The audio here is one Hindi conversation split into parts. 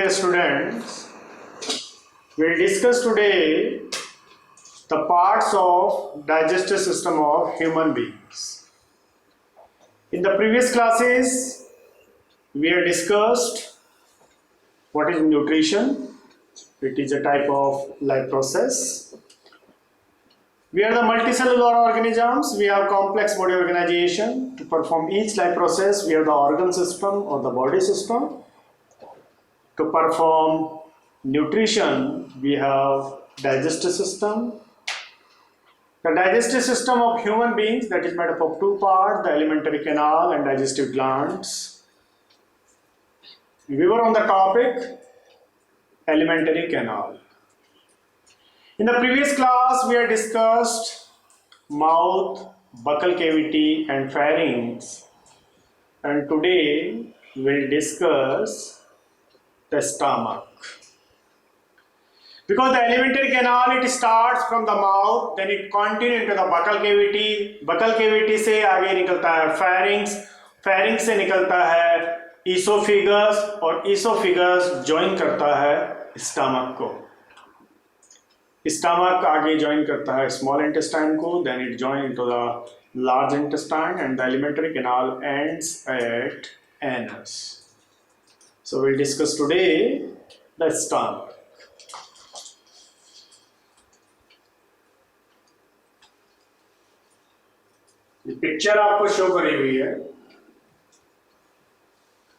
dear students, we'll discuss today the parts of digestive system of human beings. In the previous classes, we have discussed what is nutrition. It is a type of life process. We are the multicellular organisms. We have complex body organization. To perform each life process, we have the organ system or the body system. To perform nutrition, we have digestive system. The digestive system of human beings, that is made up of two parts, the alimentary canal and digestive glands. We were on the topic alimentary canal. In the previous class, we had discussed mouth, buccal cavity and pharynx, and today we will discuss the stomach. Because the alimentary canal, it starts from the mouth, then it continues into the buccal cavity. Buccal cavity से आगे निकलता है pharynx, pharynx से निकलता है esophagus और esophagus join करता है stomach को. Stomach आगे join करता है small intestine को, then it join into the large intestine, and the alimentary canal ends at anus. So we'll discuss today the stomach. The picture आपको शो करी हुई है.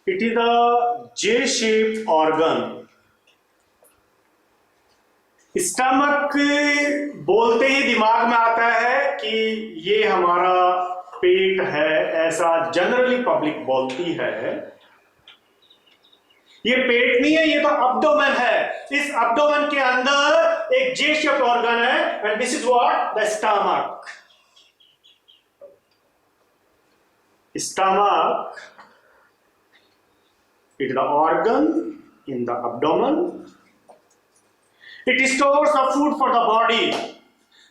It is a J-shaped organ. Stomach बोलते ही दिमाग में आता है कि ये हमारा पेट है, ऐसा जनरली पब्लिक बोलती है. ये पेट नहीं है, ये तो अब्डोमेन है. इस अब्डोमेन के अंदर एक जे शेप्ड ऑर्गन है, and this is what the stomach. Stomach, it is the organ in the abdomen. It stores the food for the body.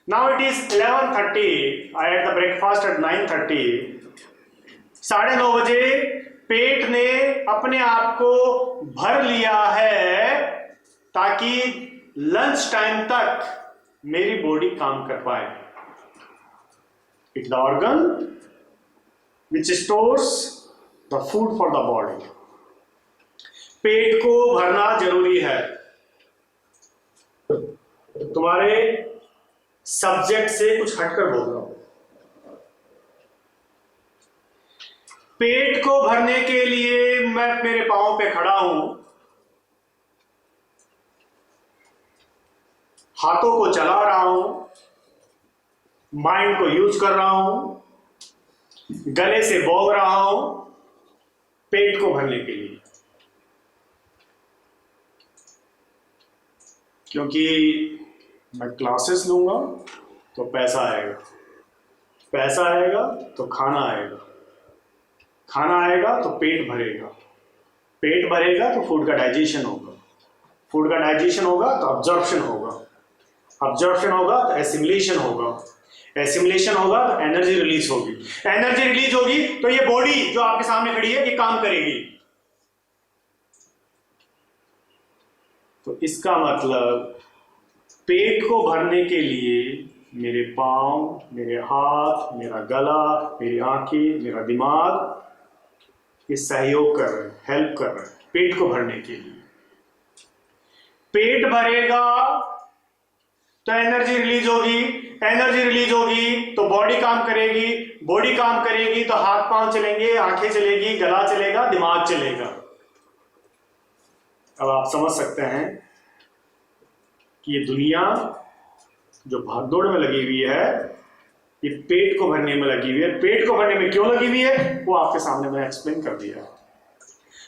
Now it is 11:30. I had the breakfast at 9:30. 9:30 बजे पेट ने अपने आप को भर लिया है ताकि लंच टाइम तक मेरी बॉडी काम कर पाए. It is the organ which stores the food for the body. पेट को भरना जरूरी है. तुम्हारे सब्जेक्ट से कुछ हटकर बोल रहा हूं. पेट को भरने के लिए मैं मेरे पांव पे खड़ा हूं, हाथों को चला रहा हूं, माइंड को यूज कर रहा हूं, गले से बोल रहा हूं, पेट को भरने के लिए. क्योंकि मैं क्लासेस लूंगा तो पैसा आएगा, पैसा आएगा तो खाना आएगा, खाना आएगा तो पेट भरेगा, पेट भरेगा तो फूड का डाइजेशन होगा, फूड का डाइजेशन होगा तो अब्जॉर्प्शन होगा, अब्जॉर्प्शन होगा तो एसिमिलेशन होगा, एसिमिलेशन होगा तो एनर्जी रिलीज होगी, एनर्जी रिलीज होगी तो ये बॉडी जो आपके सामने खड़ी है ये काम करेगी. तो इसका मतलब पेट को भरने के लिए मेरे पांव, मेरे हाथ, मेरा गला, मेरी आंखें, मेरा दिमाग ये सहयोग कर रहे हैं, हेल्प कर रहे हैं पेट को भरने के लिए. पेट भरेगा तो एनर्जी रिलीज होगी, एनर्जी रिलीज होगी तो बॉडी काम करेगी, बॉडी काम करेगी तो हाथ पांव चलेंगे, आंखें चलेगी, गला चलेगा, दिमाग चलेगा. अब आप समझ सकते हैं कि ये दुनिया जो भागदौड़ में लगी हुई है ये पेट को भरने में लगी हुई है. पेट को भरने में क्यों लगी हुई है वो आपके सामने मैंने एक्सप्लेन कर दिया.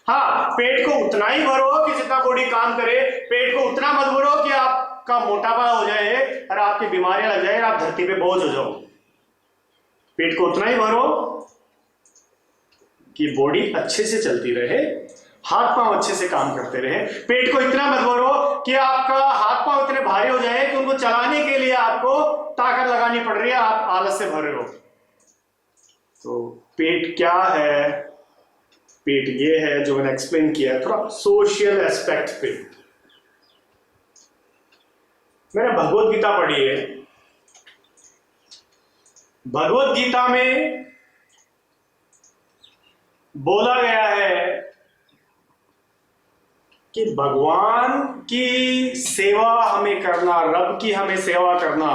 हाँ, पेट को उतना ही भरो कि जितना बॉडी काम करे. पेट को उतना मत भरो कि आपका मोटापा हो जाए और आपकी बीमारियां लग जाए, आप धरती पे बोझ हो जाओ. पेट को उतना ही भरो कि बॉडी अच्छे से चलती रहे, हाथ पांव अच्छे से काम करते रहे. पेट को इतना मत भरो कि आपका हाथ पांव इतने भारी हो जाए कि उनको चलाने के लिए आपको ताकत लगानी पड़ रही है, आप आलस से भर रहे हो. तो पेट क्या है? पेट ये है जो मैंने एक्सप्लेन किया है, थोड़ा सोशल एस्पेक्ट पे। मैंने भगवत गीता पढ़ी है। भगवत गीता में बोला गया है कि भगवान की सेवा हमें करना, रब की हमें सेवा करना,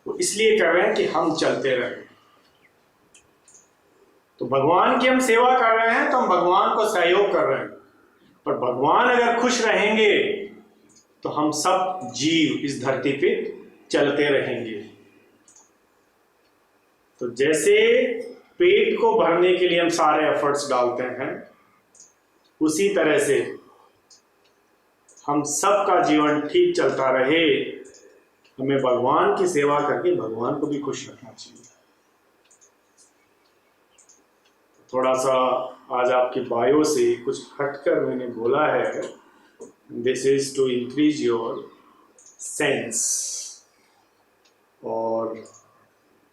वो इसलिए कर रहे हैं कि हम चलते रहें। तो भगवान की हम सेवा कर रहे हैं तो हम भगवान को सहयोग कर रहे हैं, पर भगवान अगर खुश रहेंगे तो हम सब जीव इस धरती पे चलते रहेंगे। तो जैसे पेट को भरने के लिए हम सारे एफर्ट्स डालते हैं, उसी तरह से हम सबका जीवन ठीक चलता रहे, हमें भगवान की सेवा करके भगवान को भी खुश रखना चाहिए। थोड़ा सा आज आपकी बायो से कुछ हटकर मैंने बोला है, this is to increase your sense. और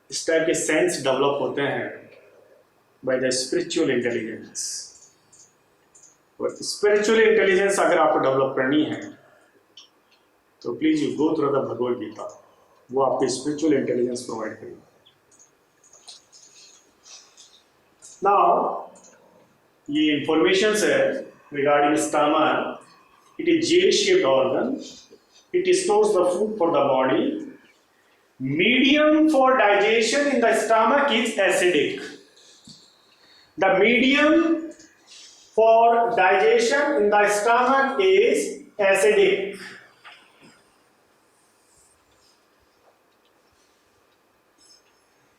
इस टाइप के सेंस डेवलप होते हैं बाय द स्पिरिचुअल इंटेलिजेंस। और स्पिरिचुअल इंटेलिजेंस अगर आपको डेवलप करनी है तो please you go through the Bhagavad Gita, वो आपको स्पिरिचुअल इंटेलिजेंस प्रोवाइड करेगी। नाउ ये इंफॉर्मेशन है regarding stomach. It is J shaped organ, it stores the food for the body. Medium for digestion in the stomach is acidic. The medium for digestion in the stomach is acidic.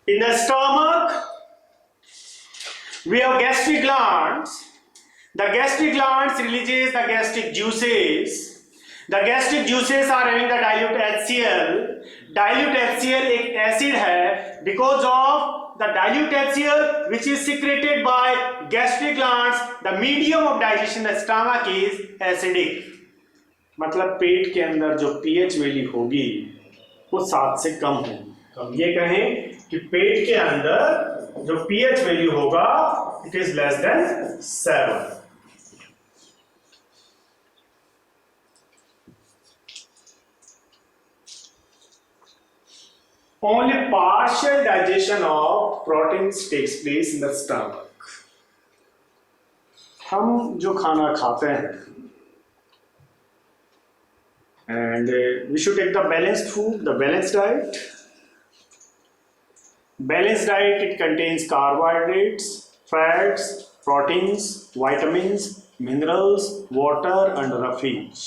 In the stomach we have gastric glands. The gastric glands releases the gastric juices. The gastric juices are having the dilute HCl. Dilute HCl एक एसिड है, because of the dilute HCl which is secreted by gastric glands, the medium of digestion in the stomach is acidic. मतलब पेट के अंदर जो pH वैल्यू होगी वो 7 से कम होगी। तो हम ये कहें कि पेट के अंदर जो pH वैल्यू होगा it is less than 7. Only partial digestion of proteins takes place in the stomach. हम जो खाना खाते हैं, and we should take the balanced food, the balanced diet. Balanced diet, it contains carbohydrates, fats, proteins, vitamins, minerals, water and refuge.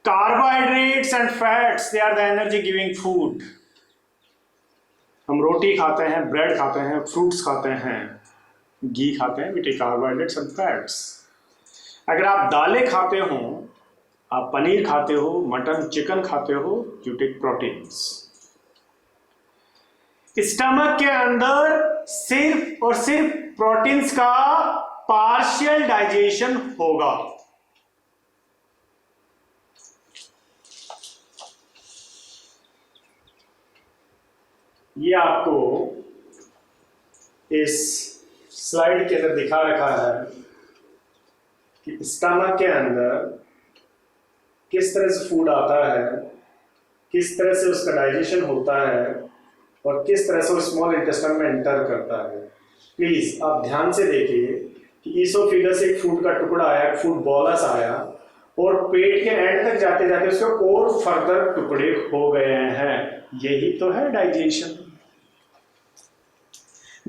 Carbohydrates and fats, they are the energy giving food. हम रोटी खाते हैं, ब्रेड खाते हैं, फ्रूट्स खाते हैं, घी खाते हैं, we take carbohydrates and fats. अगर आप दालें खाते हो, आप पनीर खाते हो, मटन चिकन खाते हो, you take proteins. स्टमक के अंदर सिर्फ और सिर्फ प्रोटीन्स का पार्शियल डाइजेशन होगा। ये आपको इस स्लाइड के अंदर दिखा रखा है कि स्टमक के अंदर किस तरह से फूड आता है, किस तरह से उसका डाइजेशन होता है और किस तरह से वो स्मॉल इंटेस्टाइन में एंटर करता है। प्लीज आप ध्यान से देखिए कि ईसोफेगस से एक फूड का टुकड़ा आया, फूड बॉलस आया और पेट के एंड तक जाते जाते उसके और फर्दर टुकड़े हो गए हैं। यही तो है digestion.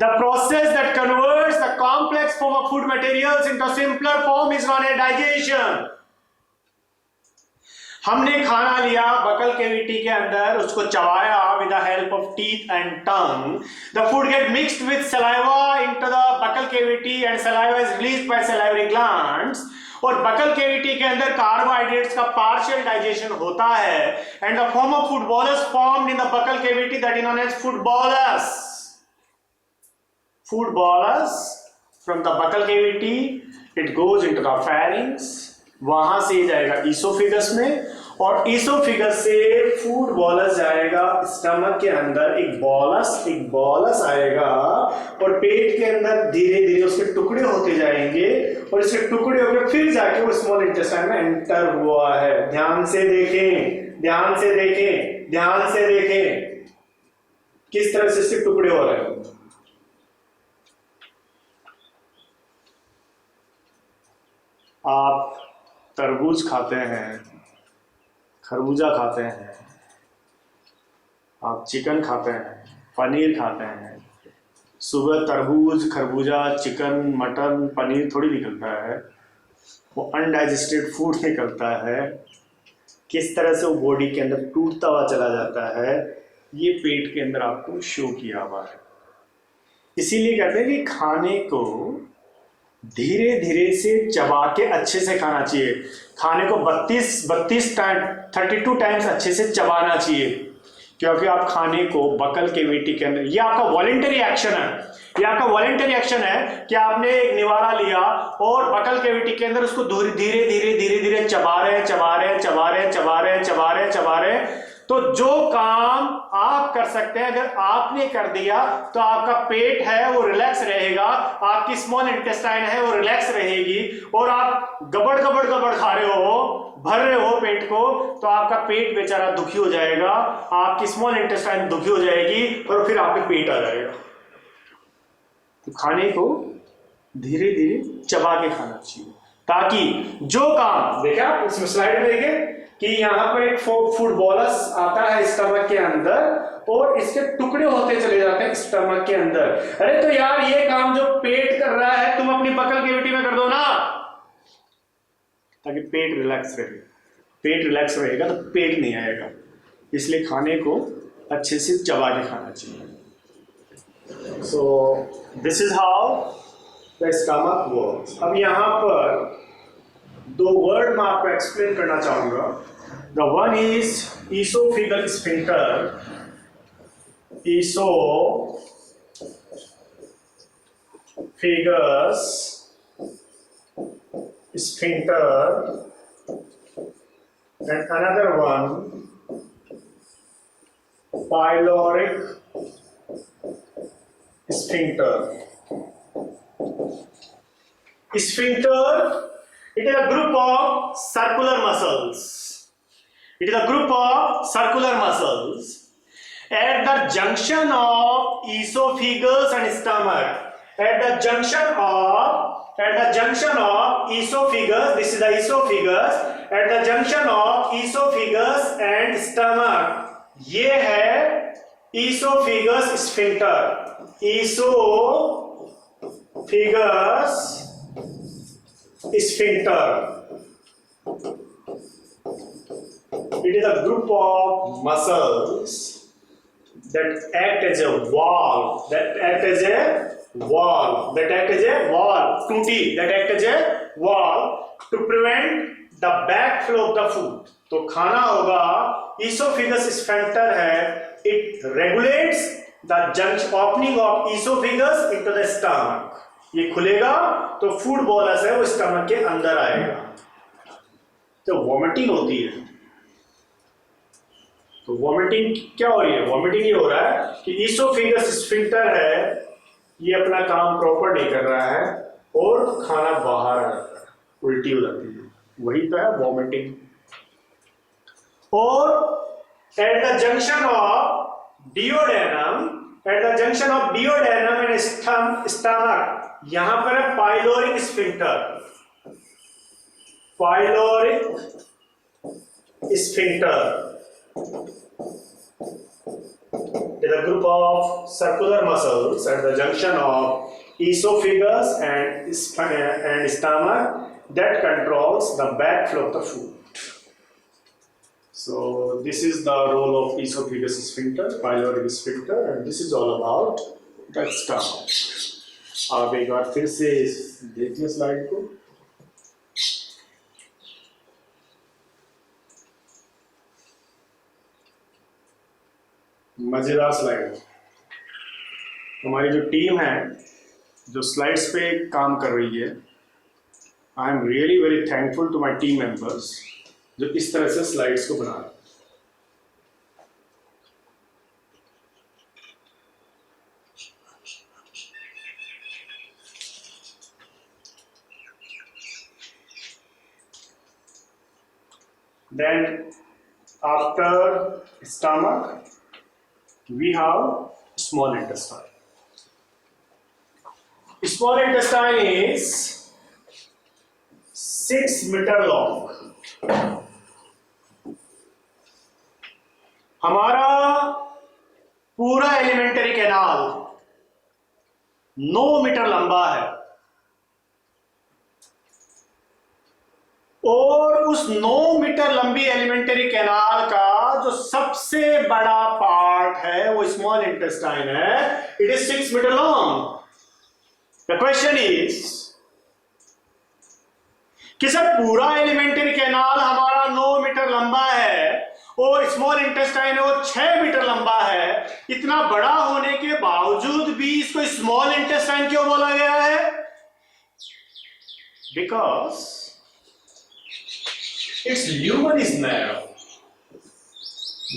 The process that converts the complex form of food materials into simpler form is known as digestion. हमने खाना लिया बकल कैविटी के अंदर, उसको चबाया with the help of teeth and tongue. The food get mixed with saliva into the buccal cavity and saliva is released by salivary glands. और बकल कैविटी के अंदर कार्बोहाइड्रेट्स का पार्शियल डाइजेशन होता है and the form of food bolus formed in the buccal cavity that is known as food bolus. Food bolus from the buccal cavity it goes into the pharynx, वहां से जाएगा ईसोफेगस में और इसोफिगस से फूड बॉलस जाएगा स्टमक के अंदर, एक बॉलस आएगा और पेट के अंदर धीरे धीरे उसके टुकड़े होते जाएंगे और इसके टुकड़े होकर फिर जाके वो स्मॉल इंटेस्टाइन में एंटर हुआ है। ध्यान से देखें, ध्यान से देखें, ध्यान से देखें किस तरह से इसके टुकड़े हो रहे हैं। आप तरबूज खाते हैं, खरबूजा खाते हैं, आप चिकन खाते हैं, पनीर खाते हैं। सुबह तरबूज, खरबूजा, चिकन, मटन, पनीर थोड़ी निकलता है, वो अनडाइजेस्टेड फूड निकलता है। किस तरह से वो बॉडी के अंदर टूटता हुआ चला जाता है, ये पेट के अंदर आपको शो किया हुआ है। इसीलिए कहते हैं कि खाने को धीरे धीरे से चबा के अच्छे से खाना चाहिए। खाने को 32 टाइम 32 टाइम्स अच्छे से चबाना चाहिए, क्योंकि आप खाने को बकल कैविटी के अंदर, ये आपका वॉलंटरी एक्शन है, ये आपका वॉलंटरी एक्शन है कि आपने एक निवाला लिया और बकल कैविटी के अंदर उसको धीरे धीरे धीरे धीरे चबा रहे चबा रहे चबा रहे चबा रहे चबा रहे चबा रहे। तो जो काम आप कर सकते हैं अगर आपने कर दिया तो आपका पेट है वो रिलैक्स रहेगा, आपकी स्मॉल इंटेस्टाइन है वो रिलैक्स रहेगी। और आप गबड़ गबड़ गबड़ खा रहे हो, भर रहे हो पेट को, तो आपका पेट बेचारा दुखी हो जाएगा, आपकी स्मॉल इंटेस्टाइन दुखी हो जाएगी और फिर आपके पेट आ जाएगा। तो खाने को धीरे धीरे चबा के खाना चाहिए, ताकि जो काम देखा इसमें स्लाइड में देखें कि यहाँ पर एक फूड बॉलस आता है स्टमक के अंदर और इसके टुकड़े होते चले जाते हैं स्टमक के अंदर। अरे तो यार ये काम जो पेट कर रहा है तुम अपनी बकल कैविटी में कर दो ना, ताकि पेट रिलैक्स रहे। पेट रिलैक्स रहेगा तो पेट नहीं आएगा, इसलिए खाने को अच्छे से चबा के खाना चाहिए। So this is how the stomach works. अब यहाँ पर दो वर्ड मैं आपको एक्सप्लेन करना चाहूंगा। The one is oesophageal sphincter, oesophagus sphincter, and another one pyloric sphincter. Sphincter, it is a group of circular muscles. It is a group of circular muscles at the junction of esophagus and stomach. At the junction of esophagus, this is the esophagus. At the junction of esophagus and stomach, ये है esophagus sphincter. Esophagus sphincter. It is a group of muscles that act as a wall. टूटी that act as a wall to prevent the backflow of the food. तो खाना होगा, esophagus sphincter है, it regulates the opening of esophagus into the stomach. ये खुलेगा तो फूड बॉलस है वो स्टमक के अंदर आएगा, तो वॉमिटिंग होती है। तो वॉमिटिंग क्या हो रही है? वॉमिटिंग ये हो रहा है कि esophagus sphincter है ये अपना काम प्रॉपर नहीं कर रहा है और खाना बाहर आ जाता है, उल्टी हो जाती है, वही तो है वॉमिटिंग। और at the junction of duodenum and stomach, यहां पर है pyloric sphincter. is a group of circular muscles at the junction of esophagus and stomach that controls the backflow of the food. So this is the role of esophagus sphincter, pyloric sphincter, and this is all about the stomach. आप एक बार फिर से देखिए स्लाइड को। मजेदार स्लाइड। हमारी जो टीम है जो स्लाइड्स पे काम कर रही है, I am really very thankful to my team members जो इस तरह से स्लाइड्स को बना रहा है। Then after stomach we have small intestine. Small intestine is 6 meter long. हमारा पूरा एलिमेंटरी कैनाल 9 मीटर लंबा है और उस 9 मीटर लंबी एलिमेंटरी कैनाल का जो सबसे बड़ा पार्ट है वो स्मॉल इंटेस्टाइन है. It is 6 metre long. The question is कि सर पूरा एलिमेंटरी कैनाल हमारा 9 मीटर लंबा है और स्मॉल इंटेस्टाइन वो 6 मीटर लंबा है. इतना बड़ा होने के बावजूद भी इसको स्मॉल इंटेस्टाइन क्यों बोला गया है? Because its lumen is narrow.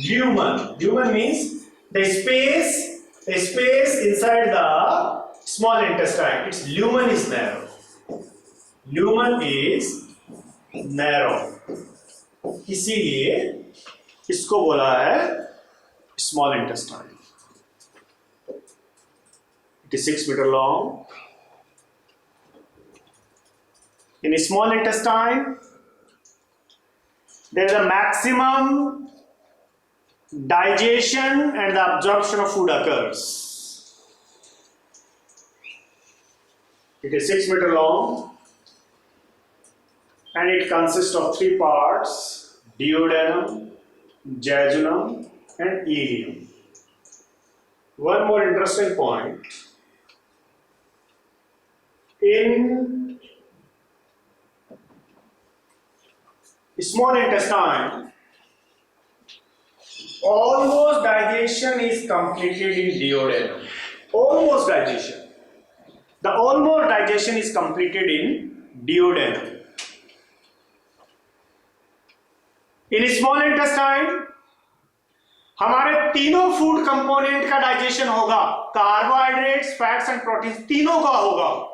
Lumen means the space inside the small intestine. Its lumen is narrow. Lumen is narrow. इसीलिए इसको बोला है small intestine. It is 6 meter long. In a small intestine there is a maximum digestion and the absorption of food occurs. It is 6 meter long and it consists of 3 parts: duodenum, jejunum and ileum. One more interesting point: in small intestine, almost digestion is completed in duodenum. Almost digestion. The almost digestion is completed in duodenum. In small intestine, हमारे तीनों फूड कंपोनेंट का डाइजेशन होगा. कार्बोहाइड्रेट्स, फैट्स एंड प्रोटीन्स तीनों का होगा.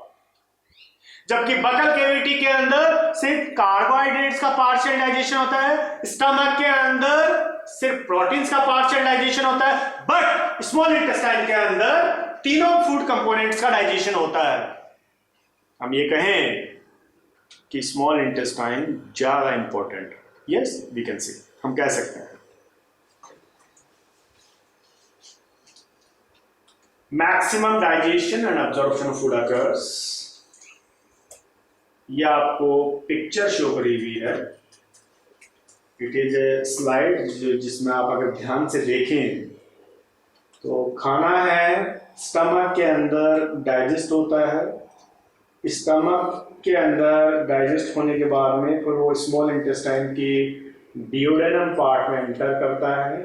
जबकि बकल कैविटी के अंदर सिर्फ कार्बोहाइड्रेट्स का पार्शियल डाइजेशन होता है, स्टमक के अंदर सिर्फ प्रोटीन्स का पार्शियल डाइजेशन होता है. बट स्मॉल इंटेस्टाइन के अंदर तीनों फूड कंपोनेंट्स का डाइजेशन होता है. हम ये कहें कि स्मॉल इंटेस्टाइन ज्यादा important. Yes, we can see, हम कह सकते हैं. Maximum digestion and absorption of food occurs. ये आपको पिक्चर शो करी हुई है. इट इज ए स्लाइड जिसमें आप अगर ध्यान से देखें तो खाना है, स्टमक के अंदर डाइजेस्ट होता है. स्टमक के अंदर डाइजेस्ट होने के बाद में फिर वो स्मॉल इंटेस्टाइन की डियोडेनम पार्ट में एंटर करता है,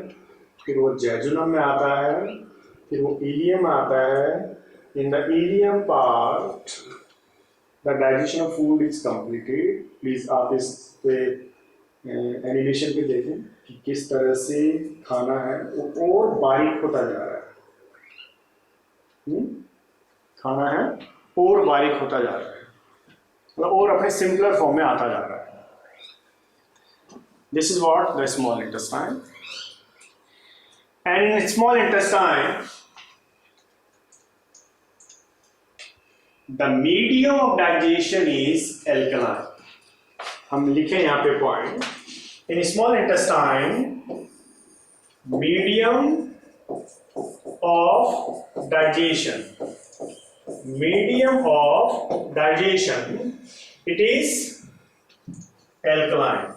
फिर वो जेजुनम में आता है, फिर वो इलियम आता है. In the ilium part the digestion of food is completed. Please आप इस पे एनिमेशन पे देखें कि किस तरह से खाना है वो और बारीक होता जा रहा है. खाना है और बारीक होता जा रहा है, मतलब और अपने सिंपलर फॉर्म में आता जा रहा है. This is what the small intestine. And in small intestine the medium of digestion is alkaline. हम लिखें यहाँ पे point. in small intestine, medium of digestion, it is alkaline.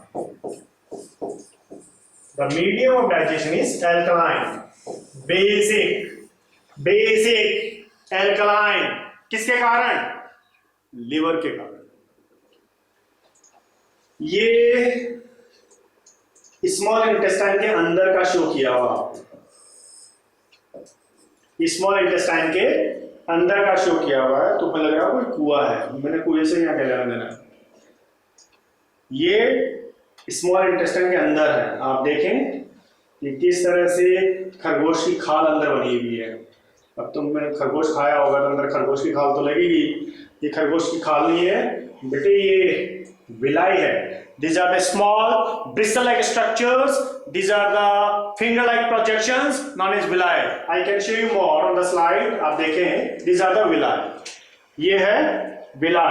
The medium of digestion is alkaline. basic alkaline. किसके कारण? लिवर के कारण. ये स्मॉल इंटेस्टाइन के अंदर का शो किया हुआ. स्मॉल इंटेस्टाइन के अंदर का शो किया हुआ है. तो लग रहा है कोई कुआं है. मैंने कुएं से यहाँ क्या लेना देना. ये स्मॉल इंटेस्टाइन के अंदर है। आप देखें कि किस तरह से खरगोश की खाल अंदर बनी हुई है। अब तुमने खरगोश खाया होगा तो अंदर खरगोश की खाल तो लगेगी। ये खरगोश की खाल नहीं है बेटे, ये विलाई है। These are the small bristle-like structures. These are the finger-like projections known as villi. I can show you more on the slide. आप देखें, these are the villi. ये है villi.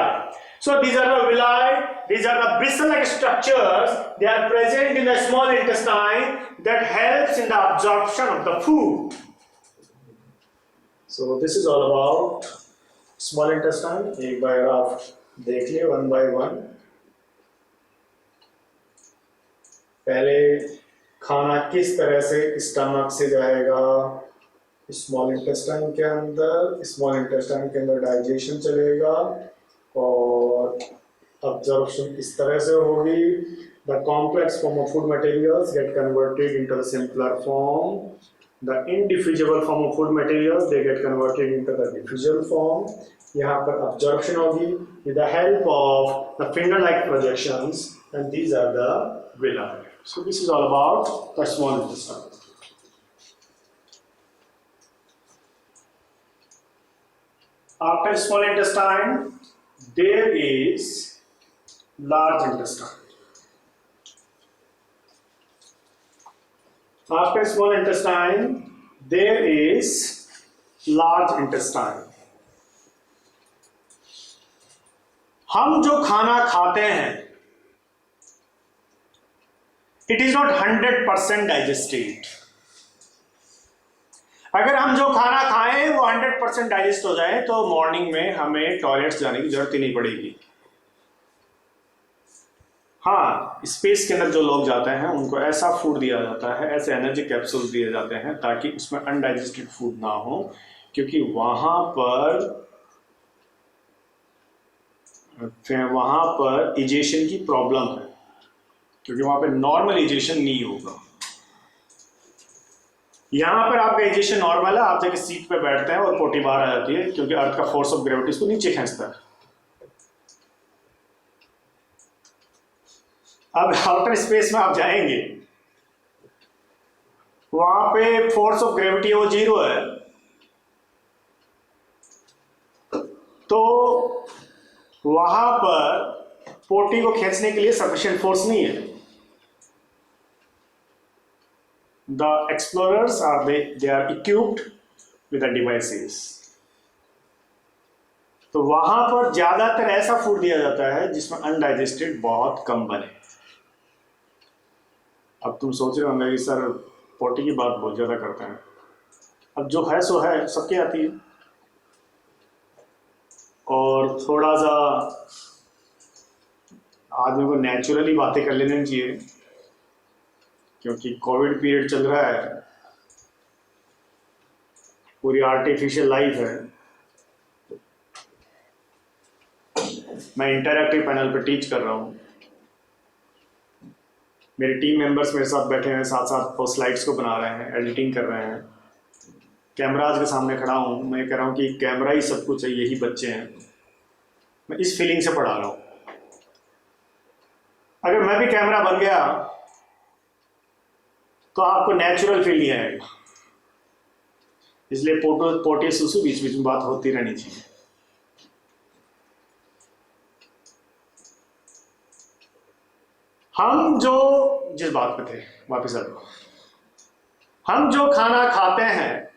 So these are the villi. These are the bristle-like structures. They are present in the small intestine that helps in the absorption of the food. So this is all about small intestine. एक बार आप देख लिए one by one. पहले खाना किस तरह से स्टमक से जाएगा स्मॉल इंटेस्टाइन के अंदर, स्मॉल इंटेस्टाइन के अंदर डाइजेशन चलेगा और अब्जॉर्प्शन इस तरह से होगी। The complex form of food materials get converted into the simpler form, the indiffusible form of food materials they get converted into the diffusible form. यहाँ पर अब्जॉर्प्शन होगी with the help of the finger like projections and these are the villi. So this is all about the small intestine. After small intestine, there is large intestine. After small intestine, there is large intestine. हम जो खाना खाते हैं इट इज नॉट 100% डाइजेस्टेड। अगर हम जो खाना खाएं वो 100% डाइजेस्ट हो जाए तो मॉर्निंग में हमें टॉयलेट जाने की जरूरत ही नहीं पड़ेगी। हाँ, स्पेस के अंदर जो लोग जाते हैं उनको ऐसा फूड दिया जाता है, ऐसे एनर्जी कैप्सूल दिए जाते हैं ताकि उसमें अनडाइजेस्टेड फूड ना हो, क्योंकि वहां पर इजेशन की प्रॉब्लम है, क्योंकि वहां पे नॉर्मल इजेशन नहीं होगा। यहां पर आपका इजेशन नॉर्मल है, आप जाके सीट पे बैठते हैं और पोटी बाहर आ जाती है क्योंकि अर्थ का फोर्स ऑफ ग्रेविटी इसको नीचे खींचता है। अब आउटर स्पेस में आप जाएंगे, वहां पे फोर्स ऑफ ग्रेविटी वो 0 है, तो वहां पर पोटी को खींचने के लिए सफिशिएंट फोर्स नहीं है। The explorers they are equipped with the devices. तो वहां पर ज्यादातर ऐसा फूड दिया जाता है जिसमें अनडाइजेस्टेड बहुत कम बने। अब तुम सोच रहे होंगे कि सर पोटी की बात बहुत ज्यादा करते हैं। अब जो है सो है, सबके आती है, और थोड़ा सा आदमी को नेचुरली बातें कर लेनी चाहिए, क्योंकि कोविड पीरियड चल रहा है, पूरी आर्टिफिशियल लाइफ है। मैं इंटरैक्टिव पैनल पर टीच कर रहा हूँ, मेरे टीम मेंबर्स मेरे साथ बैठे हैं, साथ साथ वो स्लाइड्स को बना रहे हैं, एडिटिंग कर रहे हैं, कैमराज के सामने खड़ा हूँ, मैं कह रहा हूँ कि कैमरा ही सब कुछ है, यही बच्चे हैं। मैं इस फीलिंग से पढ़ा रहा हूँ। अगर मैं भी कैमरा बन गया तो आपको नेचुरल फील नहीं आएगा, इसलिए पोटे सुसु बीच बीच में बात होती रहनी चाहिए। हम जो जिस बात पे थे वापस आ जाओ। हम जो खाना खाते हैं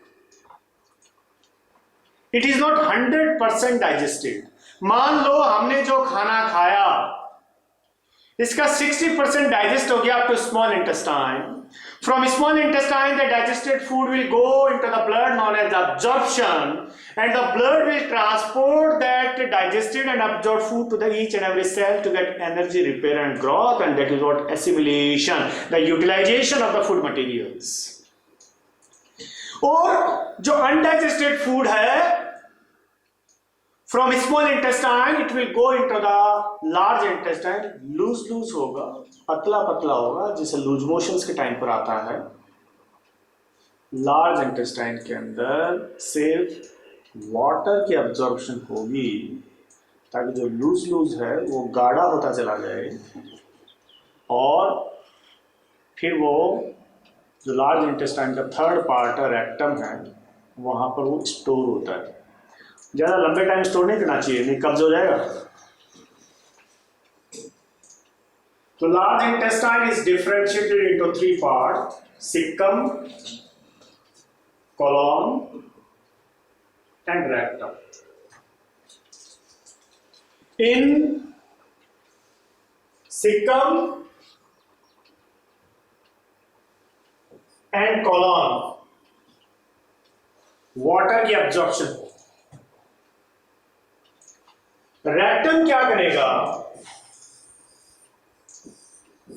इट इज नॉट 100% डाइजेस्टेड। मान लो हमने जो खाना खाया इसका 60% डाइजेस्ट हो गया up to small intestine. From small intestine, the digested food will go into the blood known as absorption, and the blood will transport that digested and absorbed food to the each and every cell to get energy, repair and growth, and that is what assimilation, the utilization of the food materials. और जो undigested food है from small intestine it will go into the large intestine, loose होगा, पतला होगा, जिसे लूज मोशंस के टाइम पर आता है। लार्ज इंटेस्टाइन के अंदर सिर्फ वाटर की अब्जॉर्प्शन होगी ताकि जो लूज है वो गाढ़ा होता चला जाए और फिर वो जो लार्ज इंटेस्टाइन का थर्ड पार्ट है रेक्टम है, वहाँ पर वो स्टोर होता है। ज़्यादा लंबे टाइम स्टोर नहीं करना चाहिए, नहीं कब्ज हो जाएगा। तो large intestine is differentiated into 3 part, caecum, colon and rectum. In cecum and colon water की एब्जॉर्प्शन। रेक्टम क्या करेगा?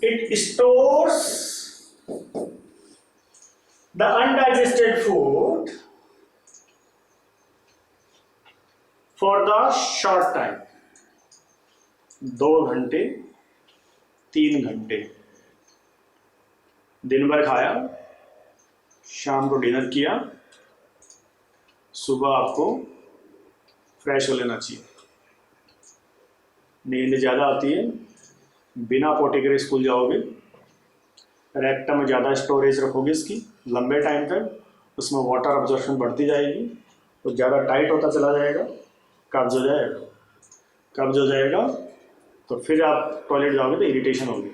It stores the undigested food for the short time, 2 घंटे 3 घंटे। दिन भर खाया, शाम को डिनर किया, सुबह आपको फ्रेश हो लेना चाहिए। नींद ज़्यादा आती है, बिना पोटे करे स्कूल जाओगे, रेक्टम में ज़्यादा स्टोरेज रखोगे इसकी लंबे टाइम तक, उसमें वाटर अब्जॉर्प्शन बढ़ती जाएगी, तो ज़्यादा टाइट होता चला जाएगा, कब्ज हो जाएगा। कब्ज हो जाएगा तो फिर आप टॉयलेट जाओगे तो इरिटेशन होगी।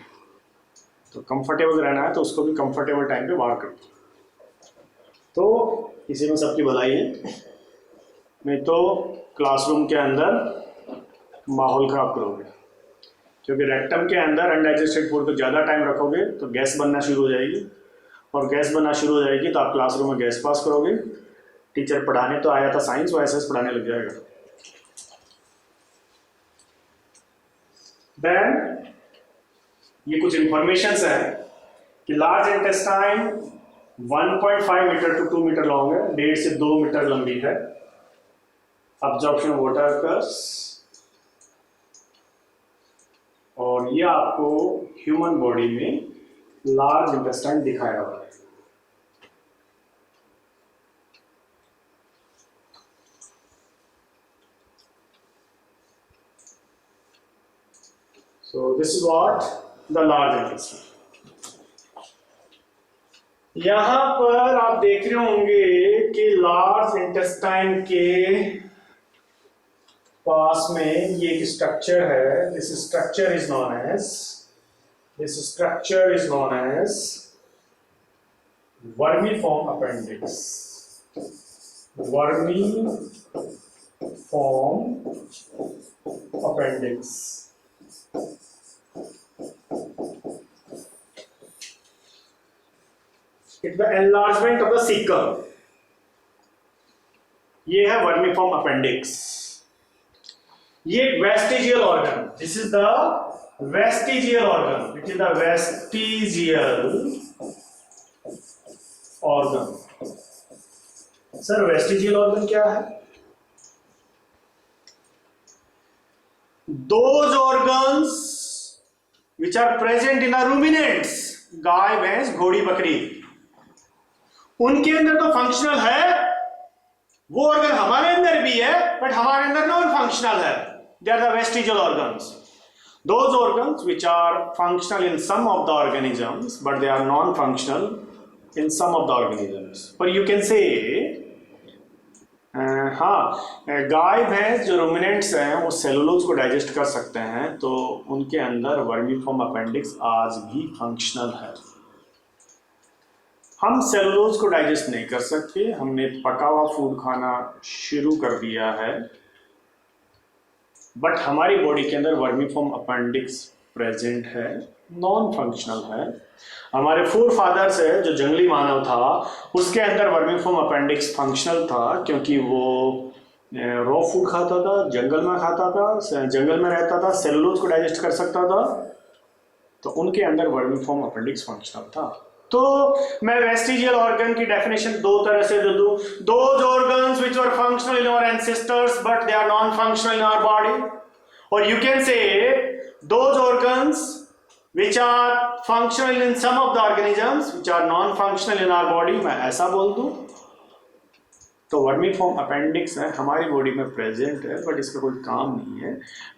तो कंफर्टेबल रहना है तो उसको भी कंफर्टेबल टाइम पे बाहर कर दो। तो इसी में सबकी भलाई है, नहीं तो क्लासरूम के अंदर माहौल ख़राब करोगे। क्योंकि रेक्टम के अंदर अनडाइजेस्टेड फूड को ज़्यादा टाइम रखोगे तो गैस बनना शुरू हो जाएगी, और गैस बनना शुरू हो जाएगी तो आप क्लासरूम में गैस पास करोगे। टीचर पढ़ाने तो आया था साइंस, वो ऐसे पढ़ाने लग जाएगा। देन ये कुछ इंफॉर्मेशंस है कि large intestine 1.5 metre to 2 metre long है, 1.5 से 2 मीटर लंबी है। अब्जॉर्प्शन वाटर कर्स, और ये आपको ह्यूमन बॉडी में लार्ज इंटेस्टाइन दिखाया हुआ है। So this is what the large intestine. यहां पर आप देख रहे होंगे कि लार्ज इंटेस्टाइन के पास में ये एक स्ट्रक्चर है। This structure is known as vermiform appendix. Vermiform appendix. It's the enlargement of the cecum. ये है वर्मीफॉर्म अपेंडिक्स। ये एक vestigial organ, this is the vestigial organ, which is the vestigial organ. Sir vestigial organ क्या है? Those organs which are present in the ruminants, गाय, भैंस, घोड़ी, बकरी, उनके अंदर तो फंक्शनल है, वो ऑर्गन हमारे अंदर भी है, बट हमारे अंदर नॉन फंक्शनल है। They are the vestigial organs. Those organs which are functional in some of the organisms but they are non functional in some of the organisms. पर यू कैन से हाँ, गाय भैंस जो रूमिनेंट्स हैं वो सेलुलोज को डाइजेस्ट कर सकते हैं, तो उनके अंदर वर्मीफॉर्म अपेंडिक्स आज भी फंक्शनल है। हम सेलुलोज को डाइजेस्ट नहीं कर सकते, हमने पका हुआ फूड खाना शुरू कर दिया है, बट हमारी बॉडी के अंदर वर्मीफॉर्म अपेंडिक्स प्रेजेंट है, नॉन फंक्शनल है। हमारे फोर फादर्स है जो जंगली मानव था, उसके अंदर वर्मीफॉर्म अपेंडिक्स फंक्शनल था, क्योंकि वो रॉ फूड खाता था, जंगल में खाता था, जंगल में रहता था, सेलुलोज को डाइजेस्ट कर सकता था, तो उनके अंदर वर्मीफॉर्म अपेंडिक्स फंक्शनल था। तो मैं वेस्टिजियल ऑर्गन की डेफिनेशन दो तरह से दे दूं, those organs which were functional in our ancestors but they are non functional in our body, और you can say those organs which are functional in some of the organisms which are non functional in our body। मैं ऐसा बोल दूं, तो वर्मीफॉर्म अपेंडिक्स है हमारी बॉडी में प्रेजेंट है, बट इसका कोई काम नहीं है।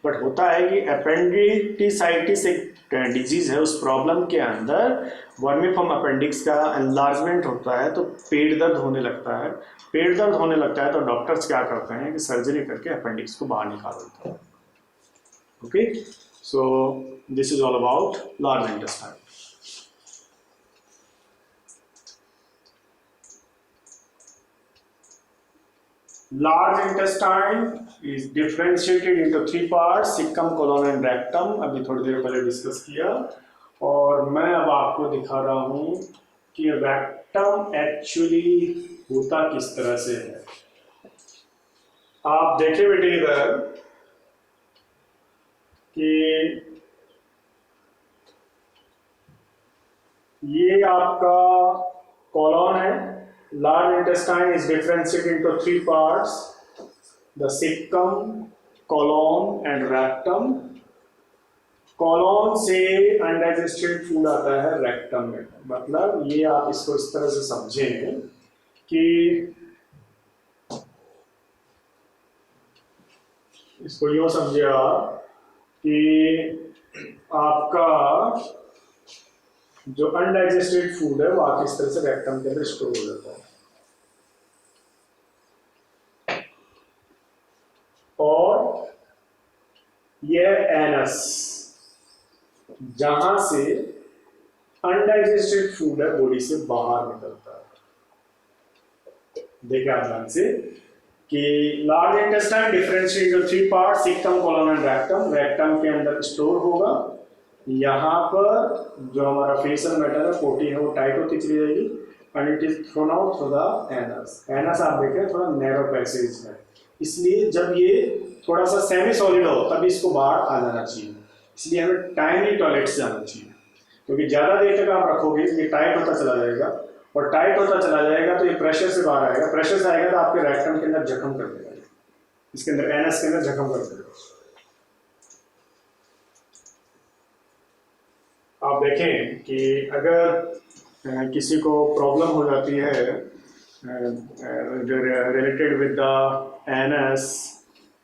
बट होता है कि अपेंडिसाइटिस एक डिजीज है, उस प्रॉब्लम के अंदर वर्मीफॉर्म अपेंडिक्स का एनलार्जमेंट होता है, तो पेट दर्द होने लगता है। पेट दर्द होने लगता है तो डॉक्टर्स क्या करते हैं कि सर्जरी करके अपेंडिक्स को बाहर निकाल देते हैं। Okay, so this is all about large intestine. Large intestine is differentiated into 3 parts, cecum, colon and rectum। अभी थोड़ी देर पहले डिस्कस किया, और मैं अब आपको दिखा रहा हूँ कि रेक्टम एक्चुअली होता किस तरह से है। आप देखें बेटे इधर कि ये आपका कॉलॉन है। Large intestine is differentiated into 3 parts, the cecum, colon and rectum। Colon से अनडाइजेस्टेड फूड आता है रेक्टम में। मतलब ये आप इसको इस तरह से समझें कि इसको यूं समझिए आप कि आपका जो अनडाइजेस्टेड फूड है वो आप इस तरह से रेक्टम के अंदर स्टोर हो जाता है, और यह एनस जहां से अनडाइजेस्टेड फूड है बॉडी से बाहर निकलता है। देखिए आप ध्यान से कि large intestine differentiate into 3 parts, caecum, colon and rectum. Rectum के अंदर स्टोर होगा। यहाँ पर जो हमारा फेशियल मैटर है, पोटी है, वो टाइट होती चली जाएगी, and it is thrown out through the anus. Anus आप देखें थोड़ा नैरो पैसेज है, इसलिए जब ये थोड़ा सा सेमी सॉलिड हो तभी इसको बाहर आ जाना चाहिए। इसलिए हमें टाइमली टॉयलेट से जाना चाहिए, क्योंकि ज़्यादा देर तक आप रखोगे ये टाइट होता चला जाएगा, और टाइट होता चला जाएगा तो ये प्रेशर से बाहर आएगा। प्रेशर से आएगा तो आपके रेक्टम के अंदर जख्म कर देगा, इसके अंदर एनस के अंदर जख्म कर देगा। आप देखें कि अगर किसी को प्रॉब्लम हो जाती है रिलेटेड विद द एनस,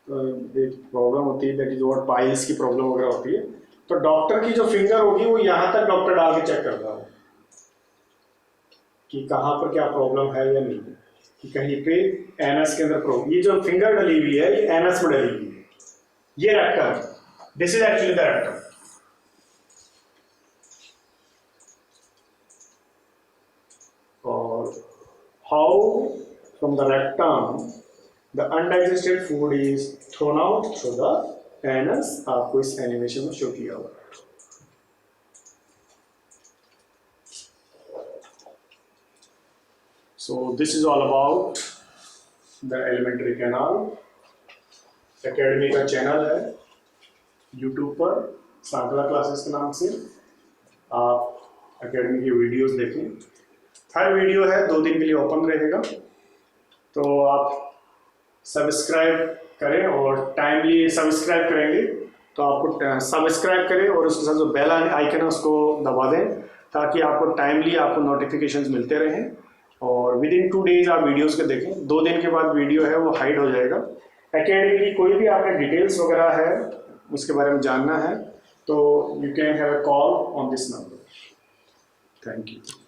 एक प्रॉब्लम होती है दैट इज व्हाट पाइल्स की प्रॉब्लम वगैरह होती है, तो डॉक्टर की जो फिंगर होगी वो यहाँ तक डॉक्टर डाल के चेक करता है कि कहाँ पर क्या प्रॉब्लम है या नहीं, कि कहीं पे एनस के अंदर प्रॉब्लम। ये जो फिंगर डली हुई है ये एनस में डली हुई है, ये rectum, this is actually the rectum. और how from the rectum the undigested food is thrown out through the anus, आपको इस एनिमेशन में शो किया हुआ है। So this is all about the alimentary canal। Academy का चैनल है यूट्यूब पर, सांकला क्लासेस के नाम से। आप एकेडमी की वीडियोस देखें, हर वीडियो है 2 दिन के लिए ओपन रहेगा, तो आप सब्सक्राइब करें, और टाइमली सब्सक्राइब करेंगे तो आपको सब्सक्राइब करें और उसके साथ जो बेल आइकन है उसको दबा दें, ताकि आपको टाइमली आपको नोटिफिकेशंस मिलते रहें। और विद इन 2 डेज आप वीडियोस को देखें, 2 दिन के बाद वीडियो है वो हाइड हो जाएगा। एकेडमी की कोई भी आपने डिटेल्स वगैरह है उसके बारे में जानना है तो you can have a call on this number. Thank you.